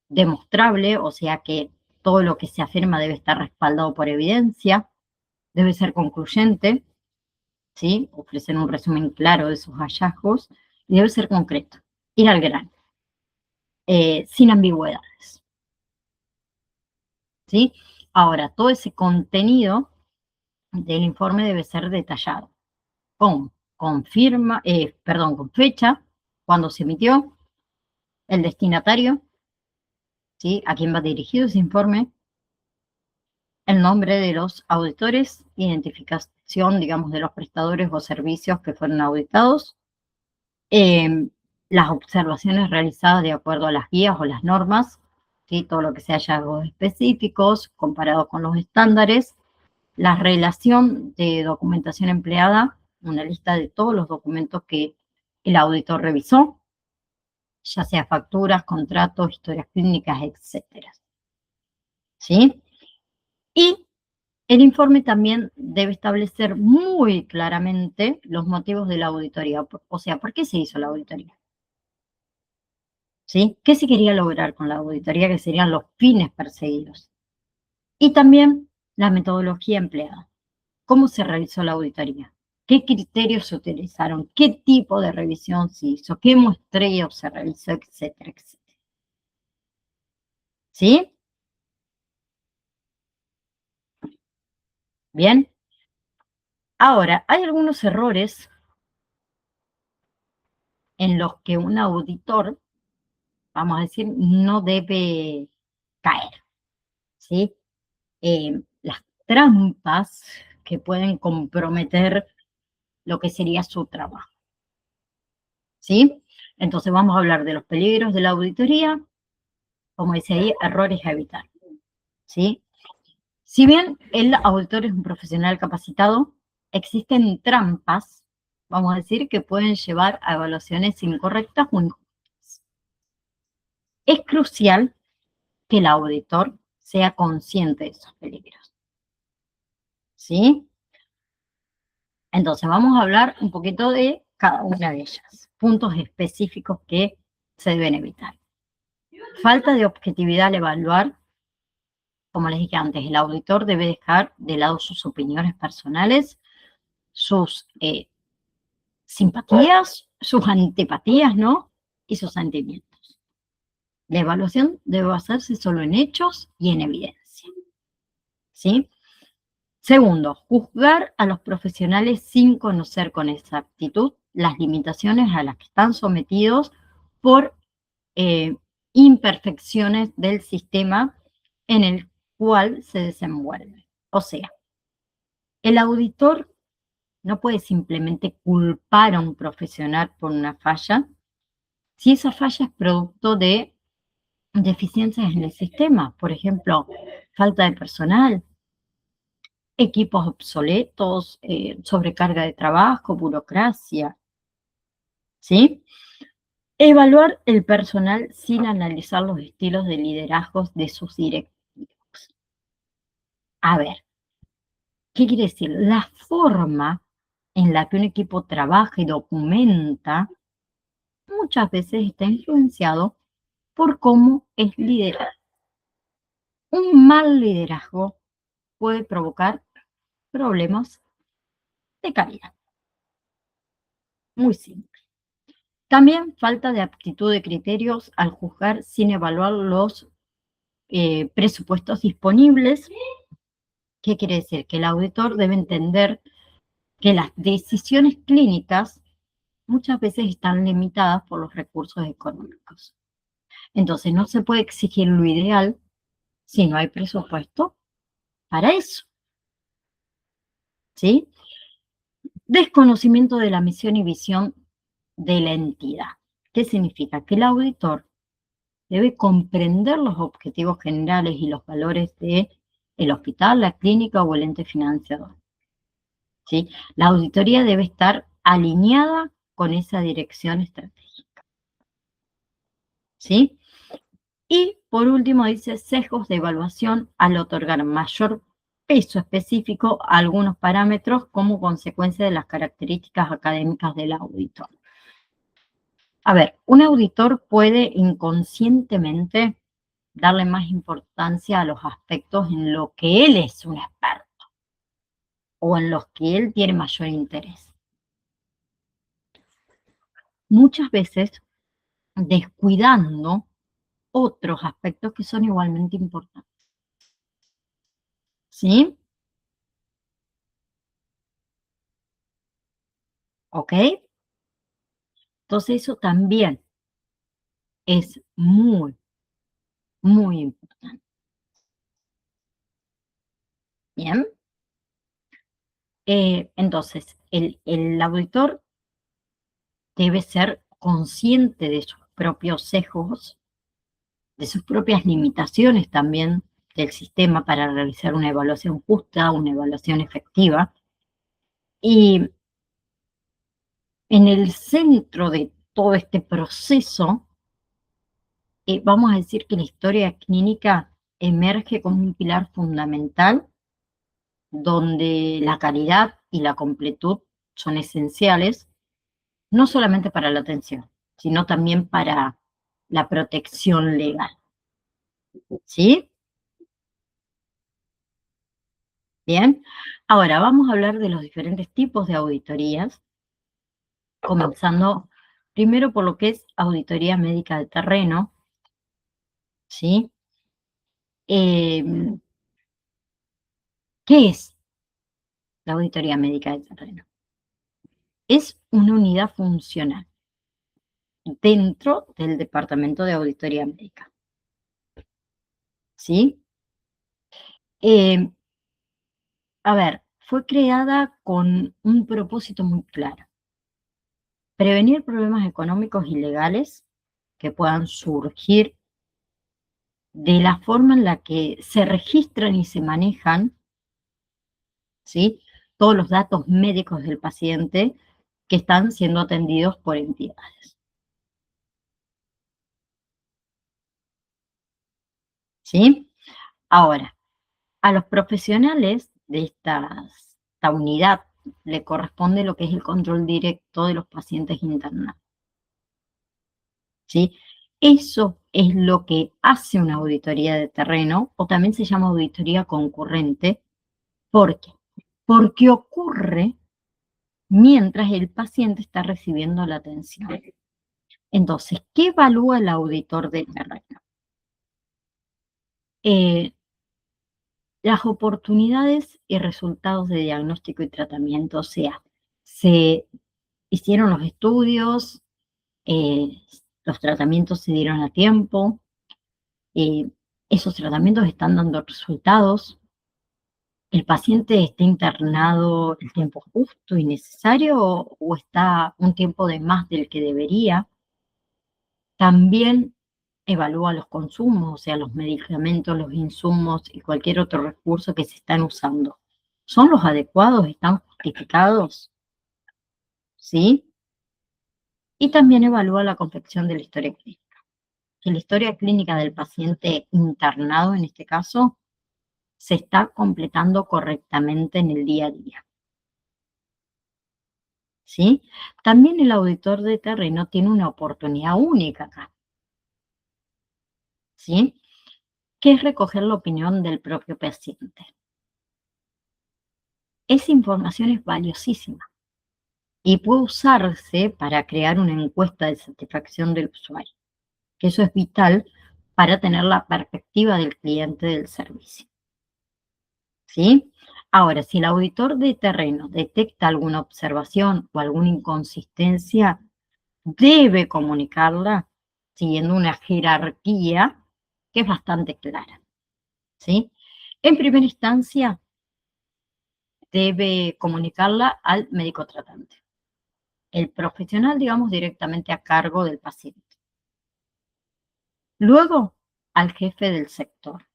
demostrable, o sea que todo lo que se afirma debe estar respaldado por evidencia, debe ser concluyente, ¿sí? Ofrecer un resumen claro de sus hallazgos y debe ser concreto, ir al grano, sin ambigüedades, ¿sí? Ahora, todo ese contenido del informe debe ser detallado, con fecha, cuando se emitió, el destinatario, ¿sí? A quién va dirigido ese informe, el nombre de los auditores, identificación, digamos, de los prestadores o servicios que fueron auditados, eh, las observaciones realizadas de acuerdo a las guías o las normas, ¿sí? Todo lo que sea hallazgos específicos comparado con los estándares, la relación de documentación empleada, una lista de todos los documentos que el auditor revisó, ya sea facturas, contratos, historias clínicas, etcétera, ¿sí? Y el informe también debe establecer muy claramente los motivos de la auditoría, o sea, ¿por qué se hizo la auditoría? ¿Sí? ¿Qué se quería lograr con la auditoría? Que serían los fines perseguidos. Y también la metodología empleada. ¿Cómo se realizó la auditoría? ¿Qué criterios se utilizaron? ¿Qué tipo de revisión se hizo? ¿Qué muestreo se realizó? Etcétera, etcétera. ¿Sí? Bien. Ahora, hay algunos errores en los que un auditor, vamos a decir, no debe caer, ¿sí? Las trampas que pueden comprometer lo que sería su trabajo, ¿sí? Entonces vamos a hablar de los peligros de la auditoría, como decía ahí, errores a evitar, ¿sí? Si bien el auditor es un profesional capacitado, existen trampas, vamos a decir, que pueden llevar a evaluaciones incorrectas o injustas. Es crucial que el auditor sea consciente de esos peligros, ¿sí? Entonces, vamos a hablar un poquito de cada una de ellas, puntos específicos que se deben evitar. Falta de objetividad al evaluar. Como les dije antes, el auditor debe dejar de lado sus opiniones personales, sus simpatías, sus antipatías, ¿no? Y sus sentimientos. La evaluación debe basarse solo en hechos y en evidencia, ¿sí? Segundo, juzgar a los profesionales sin conocer con exactitud las limitaciones a las que están sometidos por imperfecciones del sistema en el cual se desenvuelve. O sea, el auditor no puede simplemente culpar a un profesional por una falla si esa falla es producto de deficiencias en el sistema, por ejemplo, falta de personal, equipos obsoletos, sobrecarga de trabajo, burocracia, ¿sí? Evaluar el personal sin analizar los estilos de liderazgo de sus directivos. A ver, ¿qué quiere decir? La forma en la que un equipo trabaja y documenta muchas veces está influenciado por cómo es liderado. Un mal liderazgo puede provocar problemas de calidad. Muy simple. También falta de aptitud de criterios al juzgar sin evaluar los presupuestos disponibles. ¿Qué quiere decir? Que el auditor debe entender que las decisiones clínicas muchas veces están limitadas por los recursos económicos. Entonces, no se puede exigir lo ideal si no hay presupuesto para eso, ¿sí? Desconocimiento de la misión y visión de la entidad. ¿Qué significa? Que el auditor debe comprender los objetivos generales y los valores del hospital, la clínica o el ente financiador, ¿sí? La auditoría debe estar alineada con esa dirección estratégica, ¿sí? Y por último dice sesgos de evaluación al otorgar mayor peso específico a algunos parámetros como consecuencia de las características académicas del auditor. A ver, un auditor puede inconscientemente darle más importancia a los aspectos en lo que él es un experto o en los que él tiene mayor interés. Muchas veces descuidando otros aspectos que son igualmente importantes. ¿Sí? ¿Ok? Entonces eso también es muy, muy importante. Bien. Entonces, el auditor debe ser consciente de sus propios sesgos, de sus propias limitaciones también del sistema para realizar una evaluación justa, una evaluación efectiva. Y en el centro de todo este proceso, vamos a decir que la historia clínica emerge como un pilar fundamental donde la calidad y la completud son esenciales, no solamente para la atención, sino también para la protección legal. ¿Sí? Bien. Ahora vamos a hablar de los diferentes tipos de auditorías, comenzando primero por lo que es auditoría médica de terreno, ¿sí? ¿Qué es la auditoría médica de terreno? Es una unidad funcional dentro del Departamento de Auditoría Médica, ¿sí? Eh, a ver, fue creada con un propósito muy claro: prevenir problemas económicos y legales que puedan surgir de la forma en la que se registran y se manejan, ¿sí?, todos los datos médicos del paciente que están siendo atendidos por entidades. ¿Sí? Ahora, a los profesionales de esta unidad le corresponde lo que es el control directo de los pacientes internados. ¿Sí? Eso es lo que hace una auditoría de terreno, o también se llama auditoría concurrente. ¿Por qué? Porque ocurre mientras el paciente está recibiendo la atención. Entonces, ¿qué evalúa el auditor de terreno? Las oportunidades y resultados de diagnóstico y tratamiento, o sea, se hicieron los estudios, los tratamientos se dieron a tiempo, esos tratamientos están dando resultados, el paciente está internado el tiempo justo y necesario o está un tiempo de más del que debería. También evalúa los consumos, o sea, los medicamentos, los insumos y cualquier otro recurso que se están usando. ¿Son los adecuados? ¿Están justificados? ¿Sí? Y también evalúa la confección de la historia clínica. Que la historia clínica del paciente internado, en este caso, se está completando correctamente en el día a día. ¿Sí? También el auditor de terreno tiene una oportunidad única acá. ¿Sí? Que es recoger la opinión del propio paciente. Esa información es valiosísima y puede usarse para crear una encuesta de satisfacción del usuario, que eso es vital para tener la perspectiva del cliente del servicio. ¿Sí? Ahora, si el auditor de terreno detecta alguna observación o alguna inconsistencia, debe comunicarla siguiendo una jerarquía que es bastante clara. ¿Sí? En primera instancia, debe comunicarla al médico tratante, el profesional, digamos, directamente a cargo del paciente. Luego, al jefe del sector,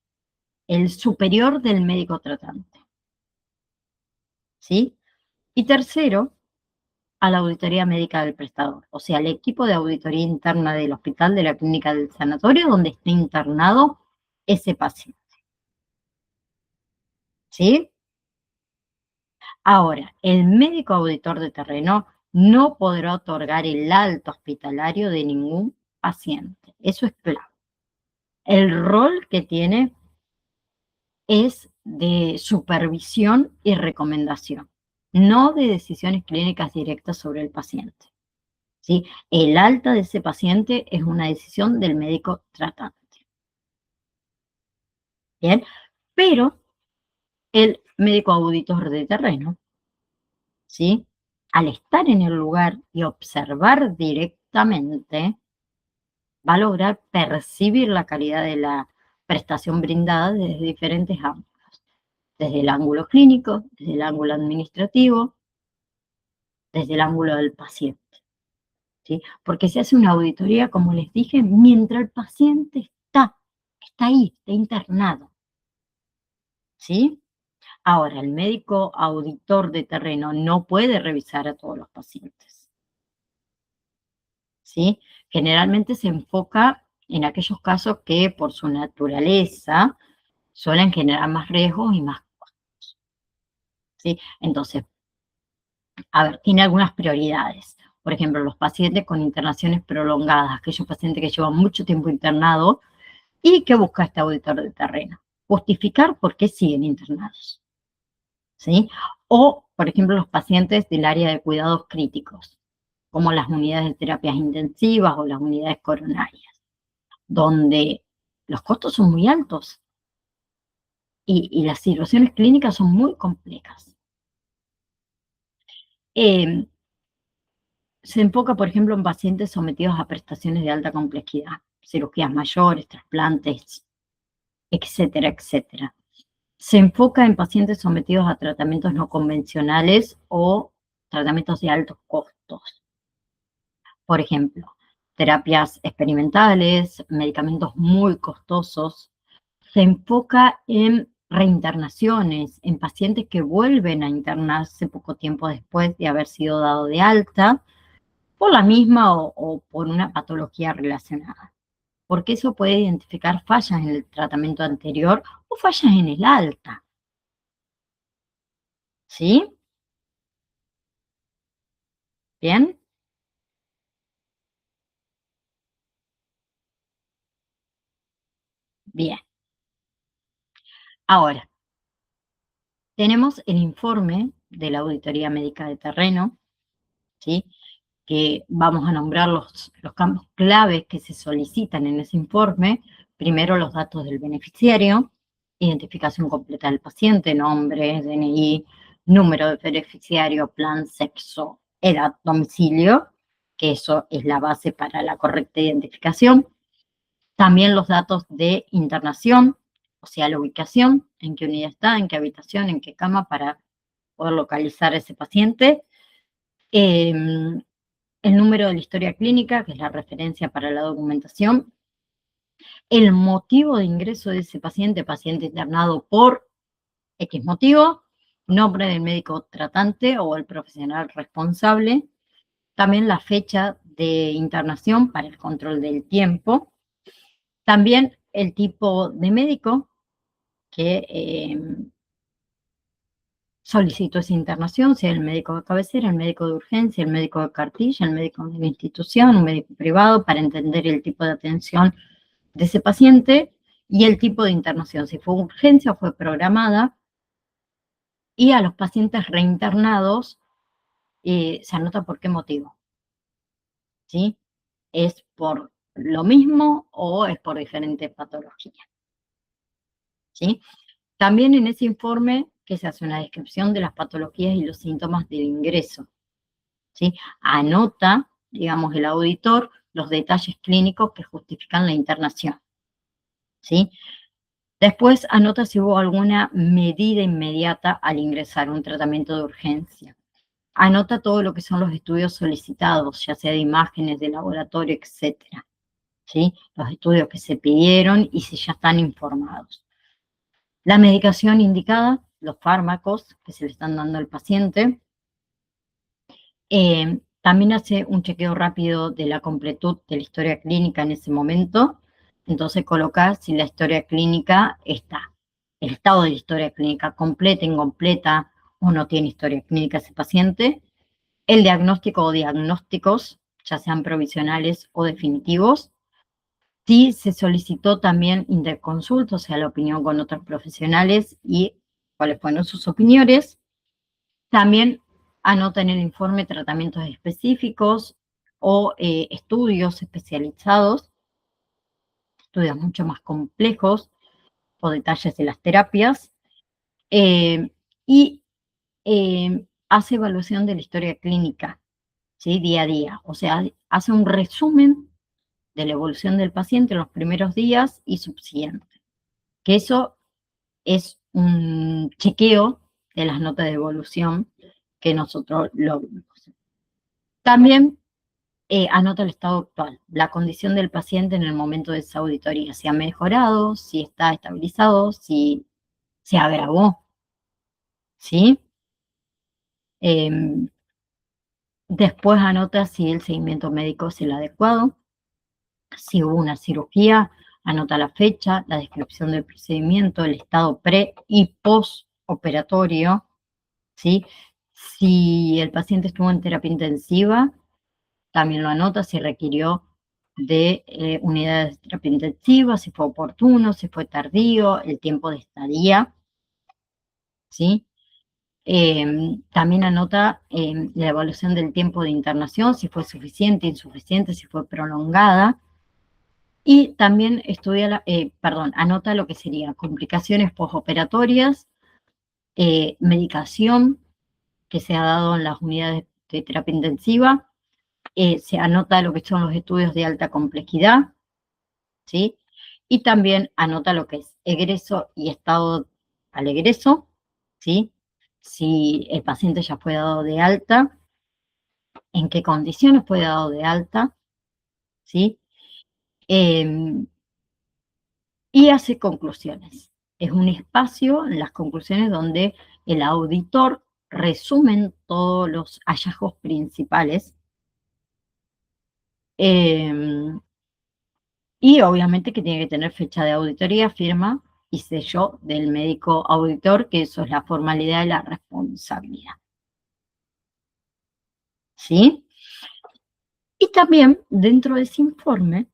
el superior del médico tratante. ¿Sí? Y tercero, a la auditoría médica del prestador, o sea, el equipo de auditoría interna del hospital, de la clínica, del sanatorio, donde esté internado ese paciente. ¿Sí? Ahora, el médico auditor de terreno no podrá otorgar el alta hospitalario de ningún paciente. Eso es claro. El rol que tiene es de supervisión y recomendación, no de decisiones clínicas directas sobre el paciente. ¿Sí? El alta de ese paciente es una decisión del médico tratante. Bien, pero el médico auditor de terreno, ¿sí? Al estar en el lugar y observar directamente, va a lograr percibir la calidad de la prestación brindada desde diferentes ángulos, desde el ángulo clínico, desde el ángulo administrativo, desde el ángulo del paciente. ¿Sí? Porque se hace una auditoría, como les dije, mientras el paciente está ahí, está internado. ¿Sí? Ahora, el médico auditor de terreno no puede revisar a todos los pacientes. ¿Sí? Generalmente se enfoca en aquellos casos que por su naturaleza suelen generar más riesgos y más costos. ¿Sí? Entonces, a ver, tiene algunas prioridades. Por ejemplo, los pacientes con internaciones prolongadas, aquellos pacientes que llevan mucho tiempo internados y que busca este auditor de terreno. Justificar por qué siguen internados. ¿Sí? O, por ejemplo, los pacientes del área de cuidados críticos, como las unidades de terapias intensivas o las unidades coronarias, donde los costos son muy altos y las situaciones clínicas son muy complejas. Se enfoca, por ejemplo, en pacientes sometidos a prestaciones de alta complejidad, cirugías mayores, trasplantes, etcétera, etcétera. Se enfoca en pacientes sometidos a tratamientos no convencionales o tratamientos de altos costos. Por ejemplo, terapias experimentales, medicamentos muy costosos. Se enfoca en reinternaciones en pacientes que vuelven a internarse poco tiempo después de haber sido dado de alta por la misma o por una patología relacionada, porque eso puede identificar fallas en el tratamiento anterior o fallas en el alta, ¿sí? ¿Bien? Bien. Ahora, tenemos el informe de la auditoría médica de terreno, ¿sí? Que vamos a nombrar los campos claves que se solicitan en ese informe. Primero, los datos del beneficiario, identificación completa del paciente, nombre, DNI, número de beneficiario, plan, sexo, edad, domicilio, que eso es la base para la correcta identificación. También los datos de internación, o sea, la ubicación, en qué unidad está, en qué habitación, en qué cama, para poder localizar a ese paciente. El número de la historia clínica, que es la referencia para la documentación, el motivo de ingreso de ese paciente, paciente internado por X motivo, nombre del médico tratante o el profesional responsable, también la fecha de internación para el control del tiempo, también el tipo de médico que solicitó esa internación, sea el médico de cabecera, el médico de urgencia, el médico de cartilla, el médico de la institución, un médico privado, para entender el tipo de atención de ese paciente y el tipo de internación, si fue urgencia o fue programada, y a los pacientes reinternados se anota por qué motivo, ¿sí? ¿Es por lo mismo o es por diferentes patologías? ¿Sí? También en ese informe que se hace una descripción de las patologías y los síntomas del ingreso, ¿sí? Anota, digamos, el auditor los detalles clínicos que justifican la internación, ¿sí? Después anota si hubo alguna medida inmediata al ingresar un tratamiento de urgencia. Anota todo lo que son los estudios solicitados, ya sea de imágenes, de laboratorio, etcétera, ¿sí? Los estudios que se pidieron y si ya están informados. La medicación indicada, los fármacos que se le están dando al paciente. También hace un chequeo rápido de la completud de la historia clínica en ese momento. Entonces coloca si la historia clínica está, el estado de la historia clínica completa, incompleta o no tiene historia clínica ese paciente. El diagnóstico o diagnósticos, ya sean provisionales o definitivos. Sí, se solicitó también interconsulta, o sea, la opinión con otros profesionales y cuáles fueron sus opiniones. También anota en el informe tratamientos específicos o estudios especializados, estudios mucho más complejos o detalles de las terapias, eh, y hace evaluación de la historia clínica, ¿sí? Día a día, o sea, hace un resumen de la evolución del paciente en los primeros días y subsiguientes, que eso es un chequeo de las notas de evolución que nosotros logramos. También anota el estado actual, la condición del paciente en el momento de esa auditoría, si ha mejorado, si está estabilizado, si se agravó, ¿sí? Eh, Después anota si el seguimiento médico es el adecuado, si hubo una cirugía, anota la fecha, la descripción del procedimiento, el estado pre y postoperatorio, ¿sí? Si el paciente estuvo en terapia intensiva, también lo anota si requirió de unidades de terapia intensiva, si fue oportuno, si fue tardío, el tiempo de estadía, ¿sí? También anota la evaluación del tiempo de internación, si fue suficiente, insuficiente, si fue prolongada. Y también anota lo que serían complicaciones postoperatorias, medicación que se ha dado en las unidades de terapia intensiva, se anota lo que son los estudios de alta complejidad, ¿sí? Y también anota lo que es egreso y estado al egreso, ¿sí? Si el paciente ya fue dado de alta, en qué condiciones fue dado de alta, ¿sí? Y hace conclusiones. Es un espacio, las conclusiones, donde el auditor resumen todos los hallazgos principales, y obviamente que tiene que tener fecha de auditoría, firma y sello del médico auditor, que eso es la formalidad y la responsabilidad. ¿Sí? Y también dentro de ese informe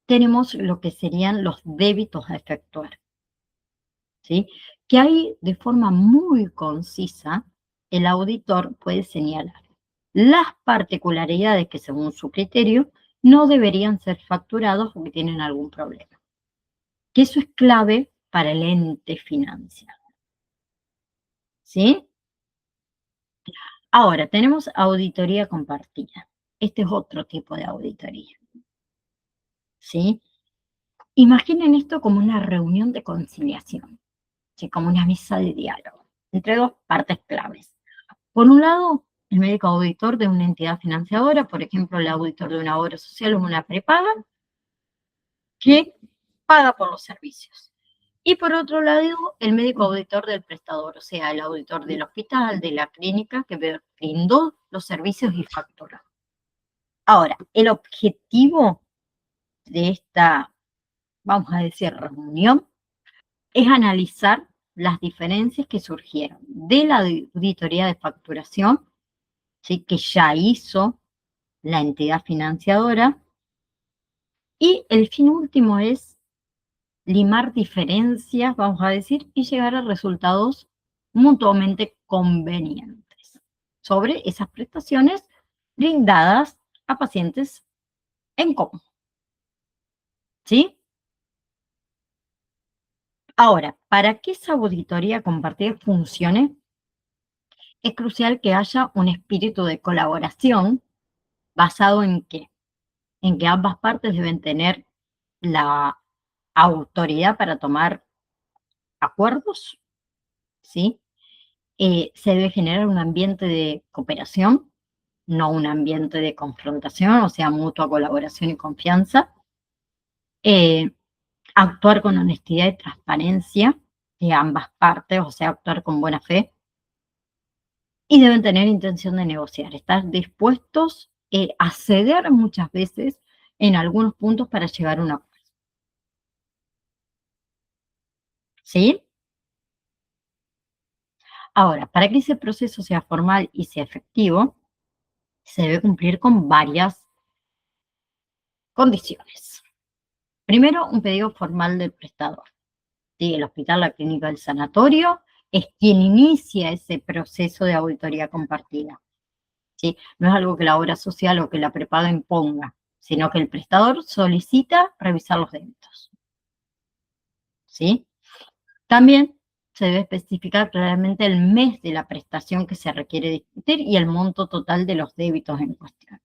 tenemos lo que serían los débitos a efectuar, ¿sí? Que ahí, de forma muy concisa, el auditor puede señalar las particularidades que, según su criterio, no deberían ser facturados o que tienen algún problema. Que eso es clave para el ente financiero, ¿sí? Ahora, tenemos auditoría compartida. Este es otro tipo de auditoría, ¿sí? Imaginen esto como una reunión de conciliación, ¿sí? Como una mesa de diálogo entre dos partes claves. Por un lado, el médico auditor de una entidad financiadora, por ejemplo, el auditor de una obra social o una prepaga, que paga por los servicios. Y por otro lado, el médico auditor del prestador, o sea, el auditor del hospital, de la clínica que brindó los servicios y facturó. Ahora, el objetivo de esta, vamos a decir, reunión, es analizar las diferencias que surgieron de la auditoría de facturación, ¿sí?, que ya hizo la entidad financiadora, y el fin último es limar diferencias, vamos a decir, y llegar a resultados mutuamente convenientes sobre esas prestaciones brindadas a pacientes en común, ¿sí? Ahora, para que esa auditoría compartida funcione, es crucial que haya un espíritu de colaboración basado en ¿qué? En que ambas partes deben tener la autoridad para tomar acuerdos, ¿sí? Se debe generar un ambiente de cooperación, no un ambiente de confrontación, o sea, mutua colaboración y confianza. Eh, Actuar con honestidad y transparencia de ambas partes, o sea, actuar con buena fe. Y deben tener intención de negociar, estar dispuestos a ceder muchas veces en algunos puntos para llegar a un acuerdo. ¿Sí? Ahora, para que ese proceso sea formal y sea efectivo, se debe cumplir con varias condiciones. Primero, un pedido formal del prestador. ¿Sí? El hospital, la clínica, el sanatorio es quien inicia ese proceso de auditoría compartida, ¿sí? No es algo que la obra social o que la prepaga imponga, sino que el prestador solicita revisar los débitos, ¿sí? También se debe especificar claramente el mes de la prestación que se requiere discutir y el monto total de los débitos en cuestión,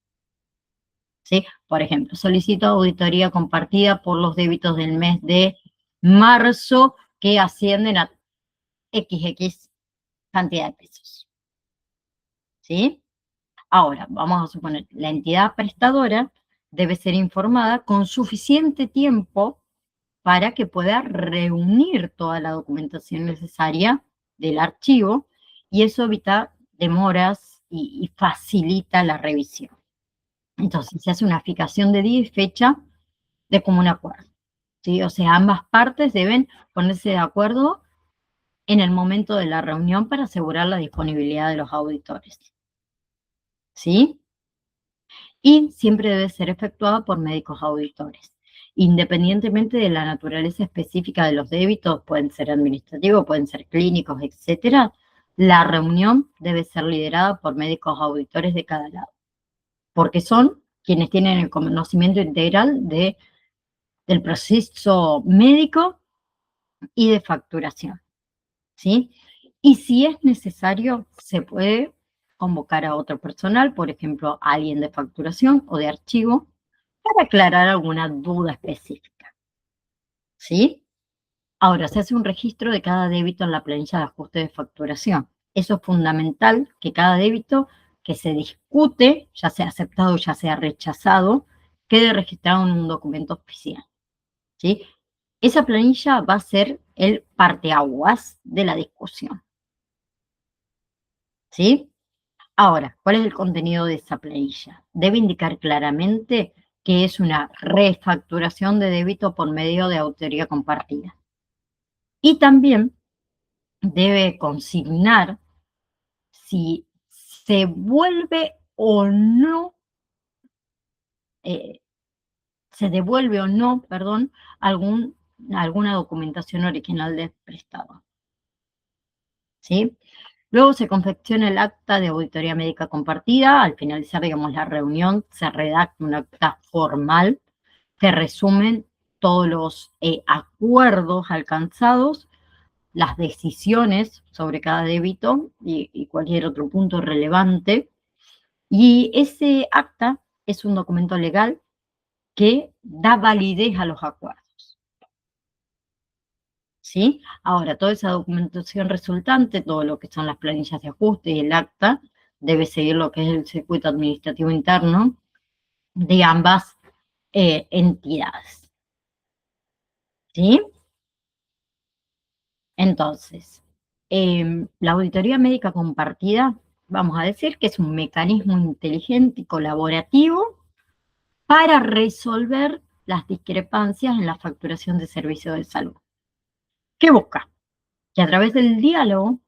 ¿sí? Por ejemplo, solicito auditoría compartida por los débitos del mes de marzo que ascienden a XX cantidad de pesos, ¿sí? Ahora, vamos a suponer, la entidad prestadora debe ser informada con suficiente tiempo para que pueda reunir toda la documentación necesaria del archivo, y eso evita demoras y facilita la revisión. Entonces, se hace una fijación de día y fecha de común acuerdo, ¿sí? O sea, ambas partes deben ponerse de acuerdo en el momento de la reunión para asegurar la disponibilidad de los auditores, ¿sí? Y siempre debe ser efectuada por médicos auditores. Independientemente de la naturaleza específica de los débitos, pueden ser administrativos, pueden ser clínicos, etcétera, la reunión debe ser liderada por médicos auditores de cada lado, porque son quienes tienen el conocimiento integral del proceso médico y de facturación, ¿sí? Y si es necesario, se puede convocar a otro personal, por ejemplo, a alguien de facturación o de archivo, para aclarar alguna duda específica, ¿sí? Ahora, se hace un registro de cada débito en la planilla de ajuste de facturación. Eso es fundamental, que cada débito que se discute, ya sea aceptado o ya sea rechazado, quede registrado en un documento oficial, ¿sí? Esa planilla va a ser el parteaguas de la discusión, ¿sí? Ahora, ¿cuál es el contenido de esa planilla? Debe indicar claramente que es una refacturación de débito por medio de autoría compartida. Y también debe consignar si se vuelve o no, eh, se devuelve o no, perdón, alguna documentación original del prestado, ¿sí? Luego se confecciona el acta de auditoría médica compartida. Al finalizar, digamos, la reunión, se redacta un acta formal que resumen todos los acuerdos alcanzados, las decisiones sobre cada débito y cualquier otro punto relevante. Y ese acta es un documento legal que da validez a los acuerdos, ¿sí? Ahora, toda esa documentación resultante, todo lo que son las planillas de ajuste y el acta, debe seguir lo que es el circuito administrativo interno de ambas entidades, ¿sí? Entonces, la auditoría médica compartida, vamos a decir que es un mecanismo inteligente y colaborativo para resolver las discrepancias en la facturación de servicios de salud. ¿Qué busca? Que a través del diálogo,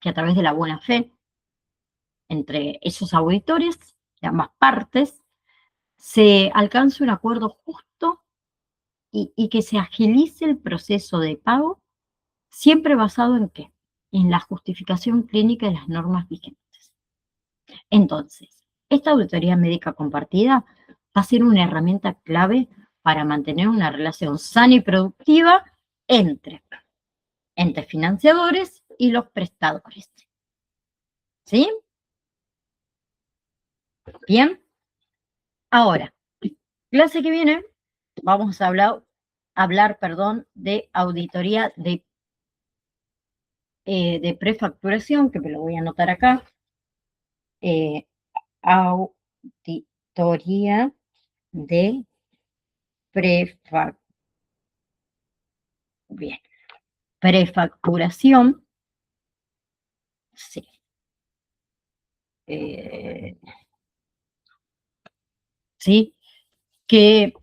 que a través de la buena fe entre esos auditores de ambas partes, se alcance un acuerdo justo y que se agilice el proceso de pago, siempre basado en qué? En la justificación clínica de las normas vigentes. Entonces, esta auditoría médica compartida va a ser una herramienta clave para mantener una relación sana y productiva entre entes financiadores y los prestadores. ¿Sí? Bien. Ahora, clase que viene, vamos a hablar, perdón, de auditoría de prefacturación, que me lo voy a anotar acá. Auditoría de prefacturación. Bien, prefacturación, sí. eh, ¿Sí? Que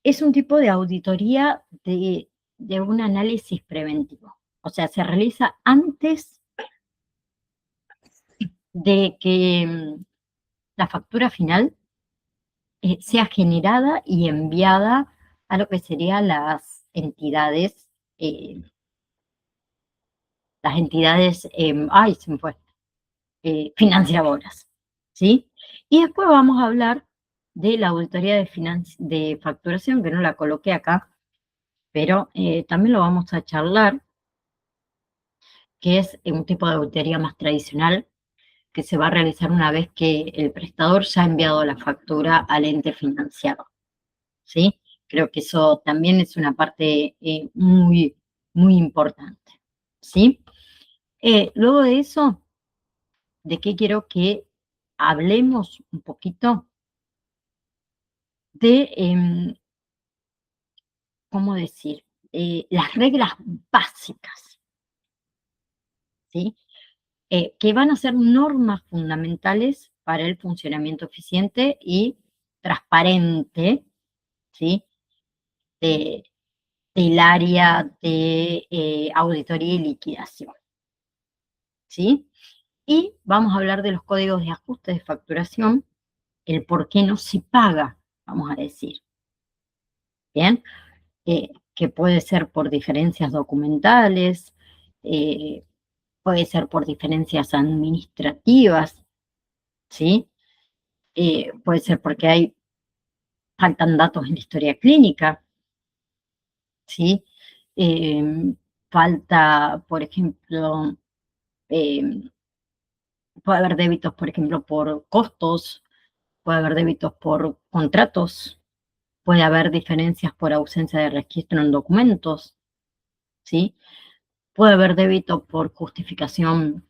es un tipo de auditoría de un análisis preventivo. O sea, se realiza antes de que la factura final sea generada y enviada a lo que serían eh, las entidades, ay, se me fue, financiadoras, ¿sí? Y después vamos a hablar de la auditoría de facturación, que no la coloqué acá, pero también lo vamos a charlar, que es un tipo de auditoría más tradicional que se va a realizar una vez que el prestador ya ha enviado la factura al ente financiado, ¿sí? Creo que eso también es una parte muy, muy importante, ¿sí? Luego de eso, ¿de qué quiero que hablemos un poquito? De, ¿cómo decir? Las reglas básicas, ¿sí? Que van a ser normas fundamentales para el funcionamiento eficiente y transparente, ¿sí? De, del área de auditoría y liquidación, ¿sí? Y vamos a hablar de los códigos de ajuste de facturación, el por qué no se paga, vamos a decir, ¿bien? Que puede ser por diferencias documentales, eh, puede ser por diferencias administrativas, ¿sí? Puede ser porque faltan datos en la historia clínica, ¿sí? Eh, falta, por ejemplo, eh, puede haber débitos, por ejemplo, por costos, puede haber débitos por contratos, puede haber diferencias por ausencia de registro en documentos, ¿sí? Puede haber débito por justificación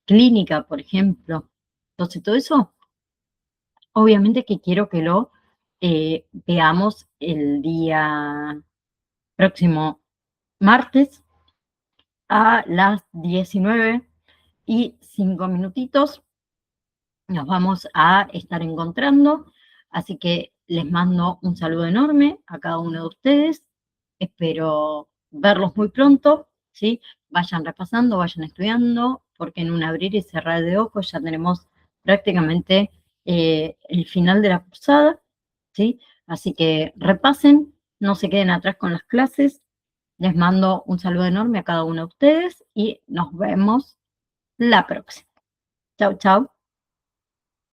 clínica, por ejemplo. Entonces, todo eso, obviamente que quiero que lo veamos el día próximo martes a las 19:05. Nos vamos a estar encontrando, así que les mando un saludo enorme a cada uno de ustedes. Espero verlos muy pronto, ¿sí? Vayan repasando, vayan estudiando, porque en un abrir y cerrar de ojos ya tenemos prácticamente el final de la cursada, ¿sí? Así que repasen, no se queden atrás con las clases. Les mando un saludo enorme a cada uno de ustedes y nos vemos la próxima. Chau, chau.